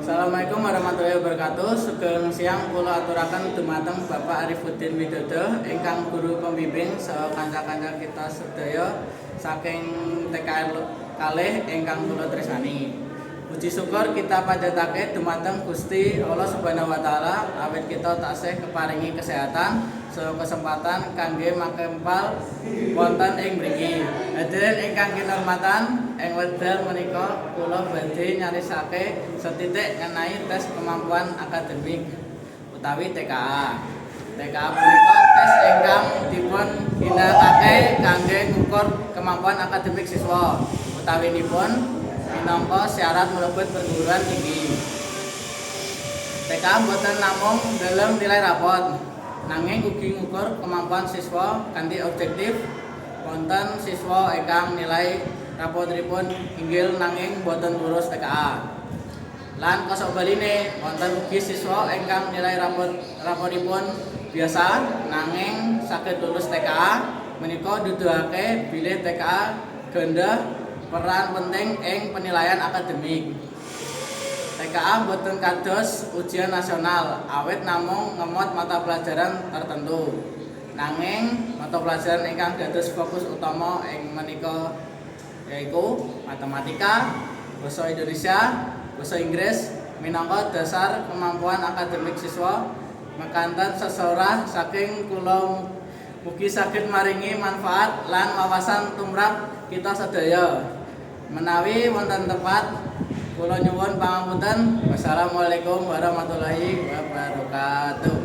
Assalamualaikum warahmatullahi wabarakatuh. Sugeng siang kula aturaken dumateng Bapak Arifuddin Widodo ingkang guru pembimbing saha kanca-kanca kita sedaya saking TKR kalih ingkang kula tresnani. Puji syukur kita panjatake dumateng Gusti Allah Subhanahu wa taala awit kita taksih keparingi kesehatan saha kesempatan kangge makempal wonten ing mriki. Hadirin ingkang kinurmatan, ing wekdal menika kula badhe nyarisake setitik ngenai tes kemampuan akademik utawi TKA. TKA punika tes ingkang dipun ginakake kangge ngukur kemampuan akademik siswa utawinipun minangka syarat mlebet perguruan tinggi. TKA boten namung dalam nilai rapot, nanging ugi ngukur kemampuan siswa kanthi objektif. Wonten siswa ingkang nilai rapotipun inggil nanging boten lulus TKA. Lan kasabaline wonten ugi siswa ingkang nilai rapotipun biasa nanging saged lulus TKA. Menika nuduhake bilih TKA gadhah peran penting ing penilaian akademik. TKA boten kados ujian nasional awit namung ngemot mata pelajaran tertentu. Nanging mata pelajaran ingkang dados fokus utama ing menika yaiku matematika, basa Indonesia, basa Inggris minangka dasar kemampuan akademik siswa. Mekanten sesorah saking kula mugi saged maringi manfaat lan wawasan tumrap kita sedaya. Menawi wonten tepat kula nyuwun pangapunten. Wassalamualaikum warahmatullahi wabarakatuh.